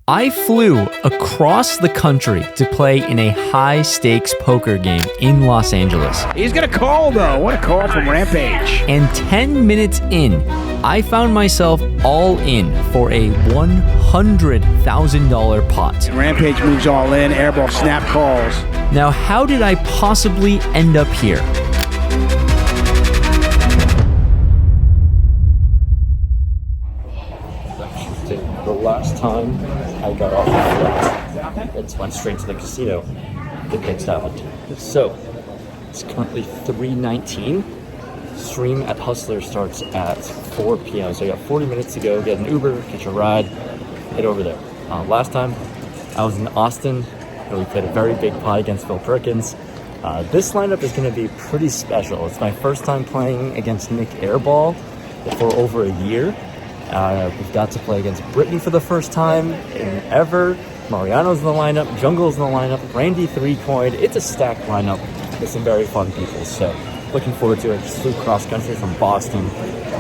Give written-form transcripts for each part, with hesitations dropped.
I flew across the country to play in a high-stakes poker game in Los Angeles. He's got a call, though. What a call from Rampage. And 10 minutes in, I found myself all in for a $100,000 pot. Rampage moves all in. Airball snap calls. Now, how did I possibly end up here? The last time I got off the flight, it went straight to the casino. Good things happened. So, it's currently 3:19. Stream at Hustler starts at 4 p.m. So I got 40 minutes to go. Get an Uber, catch a ride, head over there. Last time I was in Austin, and we played a very big pot against Phil Perkins. This lineup is going to be pretty special. It's my first time playing against Nick Airball for over a year. We've got to play against Brittany for the first time in ever. Mariano's in the lineup, Jungle's in the lineup, Randy 3-coin. It's a stacked lineup with some very fun people. So looking forward to it. Just flew cross country from Boston.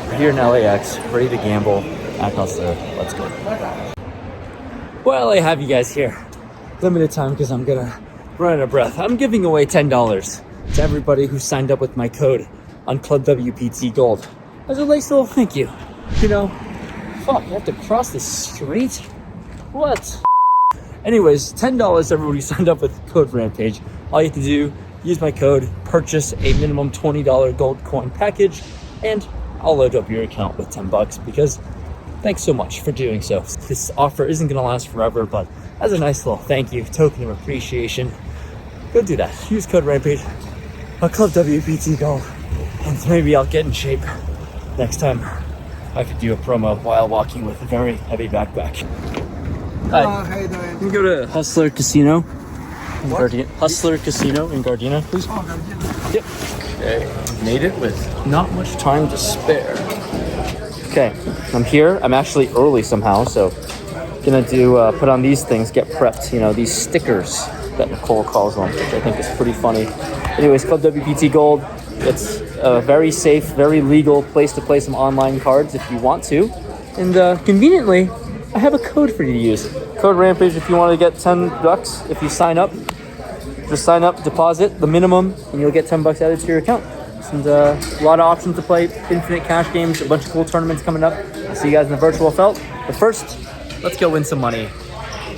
We're here in LAX, ready to gamble at Hustler. Let's go. Well, I have you guys here. Limited time because I'm gonna run out of breath. I'm giving away $10 to everybody who signed up with my code on Club WPT Gold. As a nice little thank you. You know, fuck, you have to cross the street? What? Anyways, $10 to everybody who signed up with code Rampage. All you have to do, use my code, purchase a minimum $20 gold coin package, and I'll load up your account with $10 because thanks so much for doing so. This offer isn't gonna last forever, but as a nice little thank you, token of appreciation, go do that. Use code Rampage on Club WPT Gold, and maybe I'll get in shape next time. I could do a promo while walking with a very heavy backpack. How you doing? Can you go to Hustler Casino in Gardena? Hustler Casino in Gardena, please. Oh, Gardena. Yep. Okay, made it with not much time to spare. Okay, I'm here. I'm actually early somehow, so gonna do put on these things, get prepped. You know, these stickers that Nicole calls them, which I think is pretty funny. Anyways, Club WPT Gold. It's a very safe, very legal place to play some online cards if you want to. And conveniently, I have a code for you to use. Code Rampage if you want to get $10 if you sign up. Just sign up, deposit the minimum, and you'll get $10 added to your account. And a lot of options to play, infinite cash games, a bunch of cool tournaments coming up. I'll see you guys in the virtual felt. But first, let's go win some money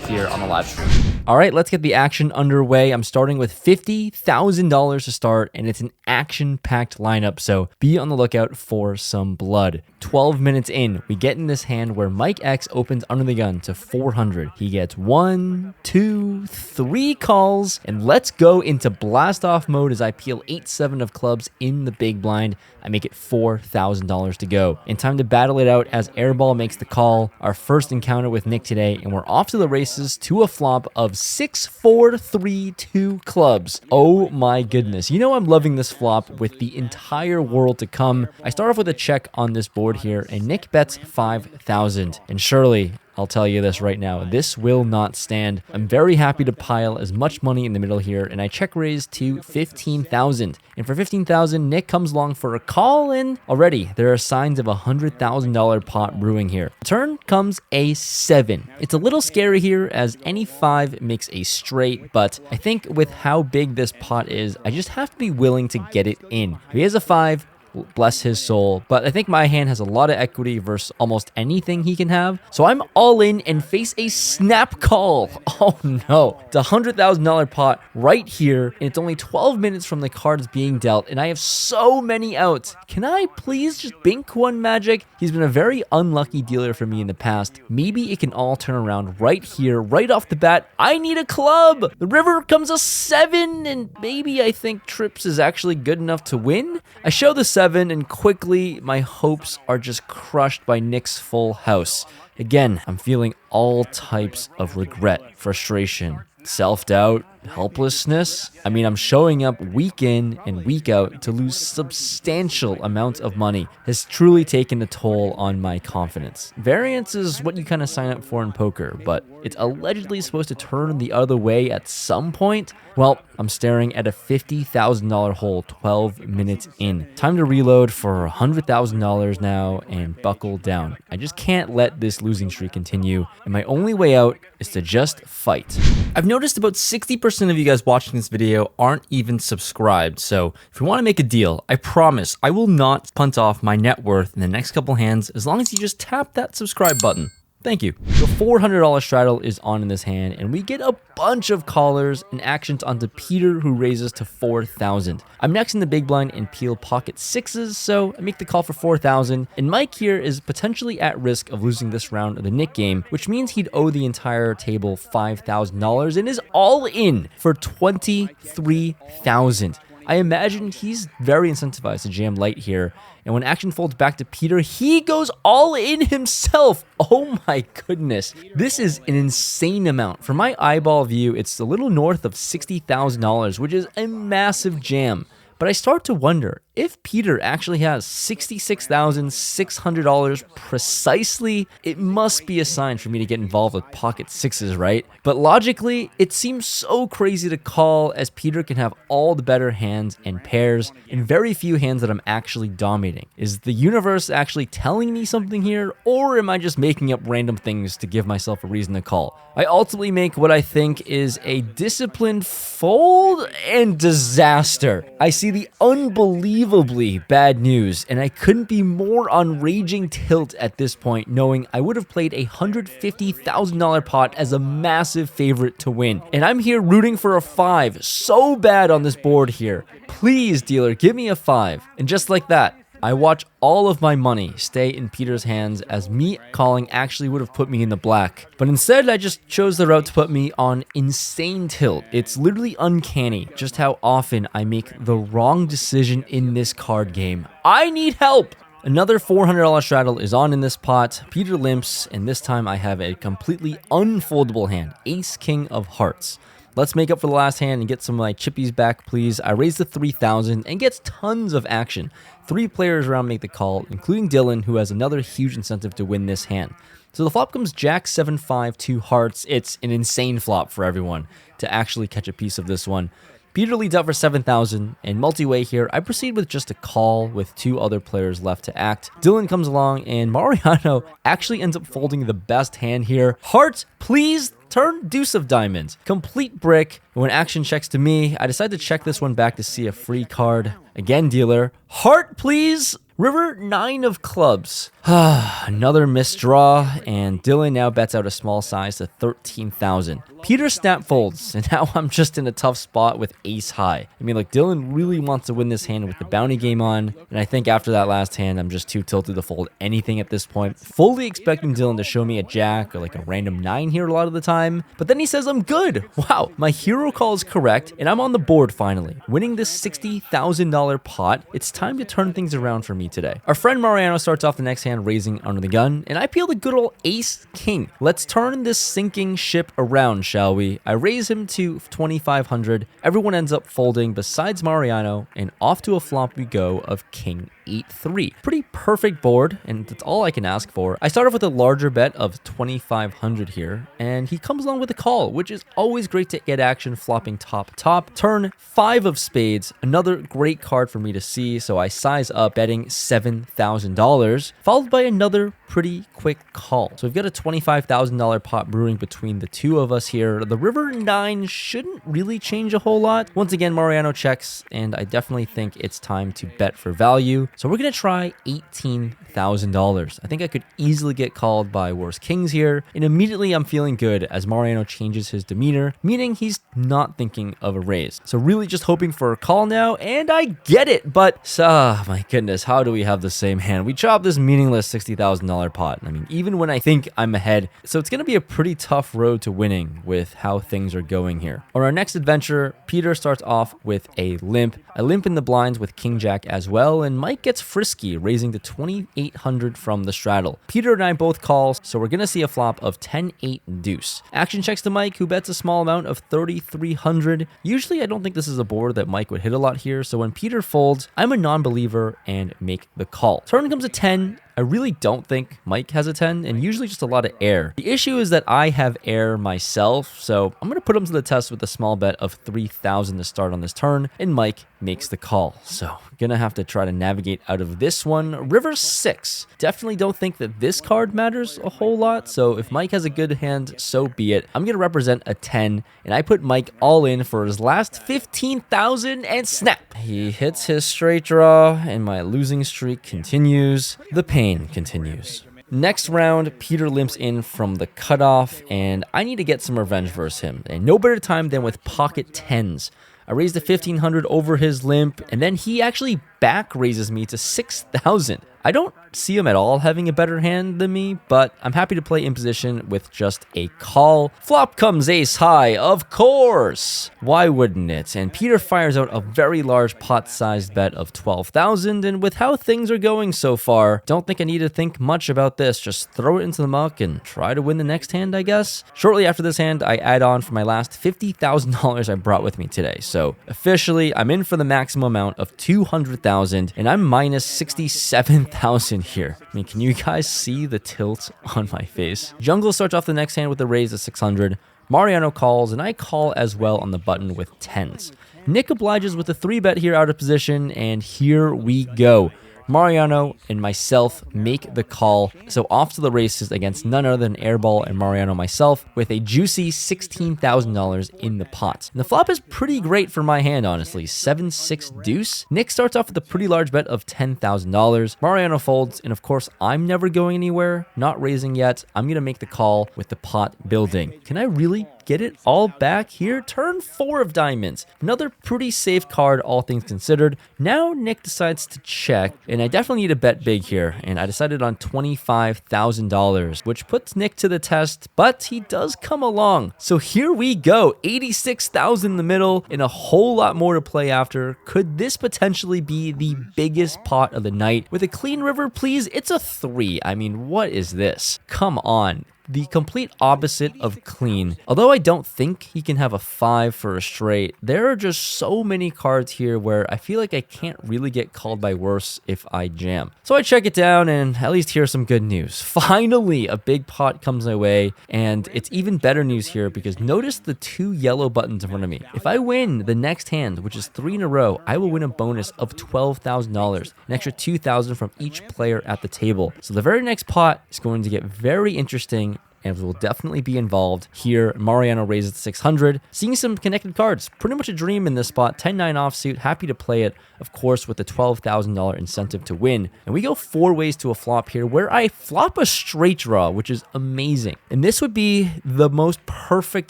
here on the live stream. All right, let's get the action underway. I'm starting with $50,000 to start, and it's an action-packed lineup, so be on the lookout for some blood. 12 minutes in, we get in this hand where Mike X opens under the gun to 400. He gets 1, 2, 3 calls, and let's go into blast-off mode as I peel 8-7 of clubs in the big blind. I make it $4,000 to go. In time to battle it out as Airball makes the call, our first encounter with Nick today, and we're off to the races to a flop of 6, 4, 3, 2 clubs. Oh my goodness. You know I'm loving this flop with the entire world to come. I start off with a check on this board here, and Nick bets 5,000. And surely, I'll tell you this right now, this will not stand. I'm very happy to pile as much money in the middle here, and I check raise to 15,000. And for 15,000, Nick comes along for a call, and already there are signs of a $100,000 pot brewing here. Turn comes a 7. It's a little scary here as any 5 makes a straight, but I think with how big this pot is, I just have to be willing to get it in. If he has a 5, bless his soul, but I think my hand has a lot of equity versus almost anything he can have, so I'm all in and face a snap call. Oh no, it's a $100,000 pot right here, and it's only 12 minutes from the cards being dealt, and I have so many outs. Can I please just bink one magic? He's been a very unlucky dealer for me in the past. Maybe it can all turn around right here, right off the bat. I need a club. The river comes a 7, and maybe I think trips is actually good enough to win. I show the 7, and quickly my hopes are just crushed by Nick's full house. Again, I'm feeling all types of regret, frustration, self-doubt, helplessness. I mean, I'm showing up week in and week out to lose substantial amounts of money. Has truly taken a toll on my confidence. Variance is what you kind of sign up for in poker, but it's allegedly supposed to turn the other way at some point. Well, I'm staring at a $50,000 hole 12 minutes in. Time to reload for $100,000 now and buckle down. I just can't let this losing streak continue, and my only way out is to just fight. I've noticed about 60% of you guys watching this video aren't even subscribed, so if you want to make a deal, I promise I will not punt off my net worth in the next couple hands as long as you just tap that subscribe button. Thank you. The $400 straddle is on in this hand, and we get a bunch of callers and actions onto Peter, who raises to 4,000. I'm next in the big blind and peel pocket sixes, so I make the call for 4,000, and Mike here is potentially at risk of losing this round of the Nick game, which means he'd owe the entire table $5,000 and is all in for 23,000. I imagine he's very incentivized to jam light here, and when action folds back to Peter, he goes all in himself. Oh my goodness. This is an insane amount. For my eyeball view, it's a little north of $60,000, which is a massive jam. But I start to wonder if Peter actually has $66,600 precisely. It must be a sign for me to get involved with pocket sixes, right? But logically, it seems so crazy to call, as Peter can have all the better hands and pairs and very few hands that I'm actually dominating. Is the universe actually telling me something here, or am I just making up random things to give myself a reason to call? I ultimately make what I think is a disciplined fold and disaster. I see the unbelievably bad news, and I couldn't be more on raging tilt at this point, knowing I would have played a $150,000 pot as a massive favorite to win. And I'm here rooting for a 5 so bad on this board here. Please, dealer, give me a 5. And just like that, I watch all of my money stay in Peter's hands, as me calling actually would have put me in the black. But instead, I just chose the route to put me on insane tilt. It's literally uncanny just how often I make the wrong decision in this card game. I need help! Another $400 straddle is on in this pot. Peter limps, and this time I have a completely unfoldable hand, Ace King of Hearts. Let's make up for the last hand and get some of my chippies back, please. I raise to 3,000 and gets tons of action. 3 players around make the call, including Dylan, who has another huge incentive to win this hand. So the flop comes Jack 7-5, 2 hearts. It's an insane flop for everyone to actually catch a piece of this one. Peter leads out for 7,000, and multi-way here, I proceed with just a call with 2 other players left to act. Dylan comes along, and Mariano actually ends up folding the best hand here. Heart, please! Turn deuce of diamonds. Complete brick. When action checks to me, I decide to check this one back to see a free card. Again, dealer. Heart, please! River, 9 of clubs. Another missed draw, and Dylan now bets out a small size to 13,000. Peter snap folds, and now I'm just in a tough spot with ace high. I mean, like, Dylan really wants to win this hand with the bounty game on, and I think after that last hand, I'm just too tilted to fold anything at this point. Fully expecting Dylan to show me a jack or like a random 9 here a lot of the time, but then he says I'm good. Wow, my hero call is correct, and I'm on the board finally. Winning this $60,000 pot, it's time to turn things around for me today. Our friend Mariano starts off the next hand raising under the gun, and I peel the good old ace king. Let's turn this sinking ship around, shall we? I raise him to 2,500. Everyone ends up folding besides Mariano, and off to a flop we go of king 8-3. Pretty perfect board, and that's all I can ask for. I start off with a larger bet of 2,500 here, and he comes along with a call, which is always great to get action flopping top. Turn 5 of spades, another great card for me to see, so I size up betting $7,000, followed by another pretty quick call. So we've got a $25,000 pot brewing between the two of us here. The river 9 shouldn't really change a whole lot. Once again, Mariano checks, and I definitely think it's time to bet for value. So we're going to try $18,000. I think I could easily get called by worse kings here, and immediately I'm feeling good as Mariano changes his demeanor, meaning he's not thinking of a raise. So really just hoping for a call now, and I get it, but my goodness, how do we have the same hand? We chop this meaningless $60,000 pot. I mean, even when I think I'm ahead, so it's going to be a pretty tough road to winning with how things are going here. On our next adventure, Peter starts off with a limp. I limp in the blinds with king jack as well, and Mike gets frisky, raising to 2,800 from the straddle. Peter and I both call, so we're going to see a flop of 10-8 deuce. Action checks to Mike, who bets a small amount of 3,300. Usually I don't think this is a board that Mike would hit a lot here, so when Peter folds, I'm a non-believer and make the call. Turn comes a 10, I really don't think Mike has a 10 and usually just a lot of air. The issue is that I have air myself, so I'm going to put him to the test with a small bet of 3,000 to start on this turn, and Mike makes the call. So gonna have to try to navigate out of this one. River 6. Definitely don't think that this card matters a whole lot, so if Mike has a good hand, so be it. I'm gonna represent a 10, and I put Mike all in for his last 15,000 and snap. He hits his straight draw, and my losing streak continues. The pain continues. Next round, Peter limps in from the cutoff, and I need to get some revenge versus him, and no better time than with pocket 10s. I raised to 1,500 over his limp, and then he actually back raises me to 6,000. I don't see him at all having a better hand than me, but I'm happy to play in position with just a call. Flop comes ace high, of course. Why wouldn't it? And Peter fires out a very large pot-sized bet of 12,000, and with how things are going so far, don't think I need to think much about this. Just throw it into the muck and try to win the next hand, I guess. Shortly after this hand, I add on for my last $50,000 I brought with me today. So officially, I'm in for the maximum amount of 200,000, and I'm minus 67,000 here. I mean, can you guys see the tilt on my face? Jungle starts off the next hand with a raise of 600. Mariano calls, and I call as well on the button with 10s. Nick obliges with a 3-bet here out of position, and here we go. Mariano and myself make the call, so off to the races against none other than Airball and Mariano myself with a juicy $16,000 in the pot. And the flop is pretty great for my hand, honestly. 7-6 deuce. Nick starts off with a pretty large bet of $10,000. Mariano folds, and of course, I'm never going anywhere, not raising yet. I'm going to make the call with the pot building. Can I really get it all back here? Turn 4 of diamonds. Another pretty safe card, all things considered. Now Nick decides to check, and I definitely need to bet big here, and I decided on $25,000, which puts Nick to the test, but he does come along. So here we go, 86,000 in the middle, and a whole lot more to play after. Could this potentially be the biggest pot of the night? With a clean river, please? It's a 3. I mean, what is this? Come on. The complete opposite of clean. Although I don't think he can have a 5 for a straight, there are just so many cards here where I feel like I can't really get called by worse if I jam. So I check it down and at least hear some good news. Finally, a big pot comes my way, and it's even better news here because notice the 2 yellow buttons in front of me. If I win the next hand, which is 3 in a row, I will win a bonus of $12,000, an extra $2,000 from each player at the table. So the very next pot is going to get very interesting, and will definitely be involved here. Mariano raises to 600. Seeing some connected cards. Pretty much a dream in this spot. 10-9 offsuit. Happy to play it, of course, with the $12,000 incentive to win. And we go 4 ways to a flop here where I flop a straight draw, which is amazing. And this would be the most perfect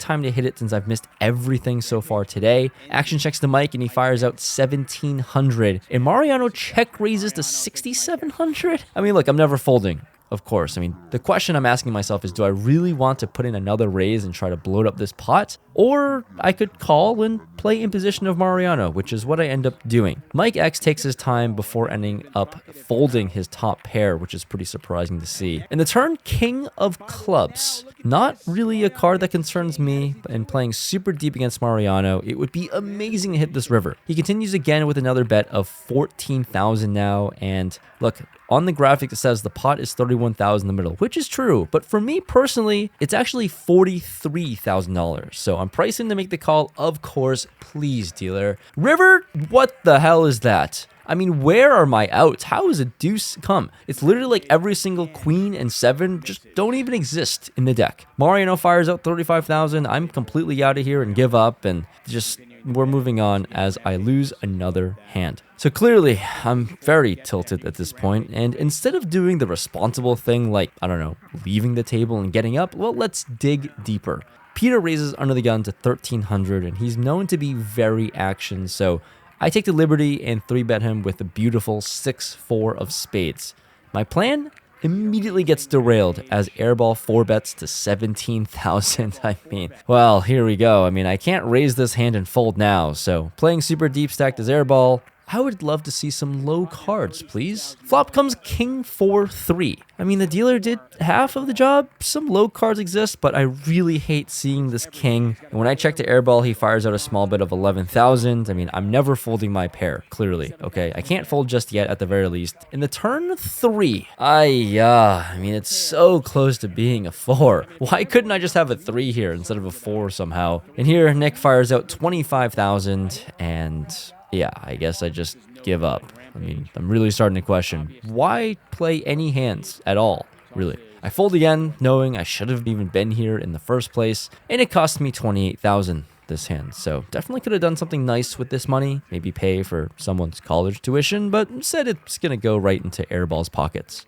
time to hit it since I've missed everything so far today. Action checks the mic and he fires out 1,700. And Mariano check raises to 6,700. I mean, look, I'm never folding. Of course. I mean, the question I'm asking myself is, do I really want to put in another raise and try to bloat up this pot? Or I could call and play in position of Mariano, which is what I end up doing. Mike X takes his time before ending up folding his top pair, which is pretty surprising to see. In the turn, King of Clubs. Not really a card that concerns me, and playing super deep against Mariano, it would be amazing to hit this river. He continues again with another bet of 14,000 now, and look, on the graphic it says the pot is 31,000 in the middle, which is true, but for me personally, it's actually $43,000. So I'm pricing to make the call, of course. Please, dealer. River, what the hell is that? I mean, where are my outs? How is a deuce come? It's literally like every single queen and 7 just don't even exist in the deck. Mariano fires out 35,000. I'm completely out of here and give up, and just we're moving on as I lose another hand. So clearly, I'm very tilted at this point, and instead of doing the responsible thing like, I don't know, leaving the table and getting up, well, let's dig deeper. Peter raises under the gun to 1,300, and he's known to be very action, so I take the liberty and 3-bet him with a beautiful 6-4 of spades. My plan immediately gets derailed as Airball 4-bets to 17,000. I mean, well, here we go. I mean, I can't raise this hand and fold now, so playing super deep stacked as Airball, I would love to see some low cards, please. Flop comes king 4-3. I mean, the dealer did half of the job. Some low cards exist, but I really hate seeing this king. And when I check to airball, he fires out a small bit of 11,000. I mean, I'm never folding my pair, clearly, okay? I can't fold just yet at the very least. In the turn 3, I mean, it's so close to being a 4. Why couldn't I just have a 3 here instead of a 4 somehow? And here, Nick fires out 25,000, and yeah, I guess I just give up. I mean, I'm really starting to question, why play any hands at all, really? I fold again, knowing I should have even been here in the first place, and it cost me 28,000 this hand. So definitely could have done something nice with this money, maybe pay for someone's college tuition, but instead it's gonna go right into Airball's pockets.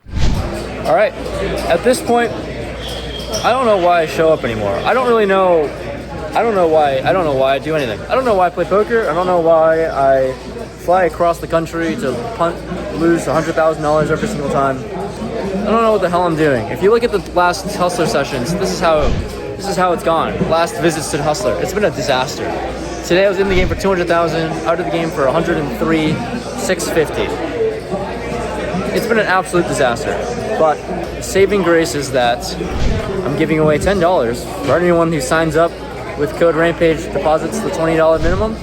All right, at this point, I don't know why I show up anymore. I don't know why I do anything. I don't know why I play poker. I don't know why I fly across the country to lose $100,000 every single time. I don't know what the hell I'm doing. If you look at the last Hustler sessions, this is how it's gone. Last visits to Hustler, it's been a disaster. Today I was in the game for 200,000, out of the game for 103, 650. It's been an absolute disaster. But the saving grace is that I'm giving away $10 for anyone who signs up with code Rampage, deposits the $20 minimum.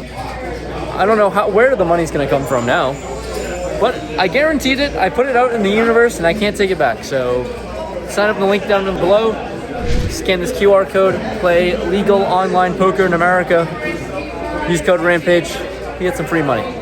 I don't know where the money's gonna come from now, but I guaranteed it. I put it out in the universe and I can't take it back. So sign up in the link down below, scan this QR code, play legal online poker in America, use code Rampage, you get some free money.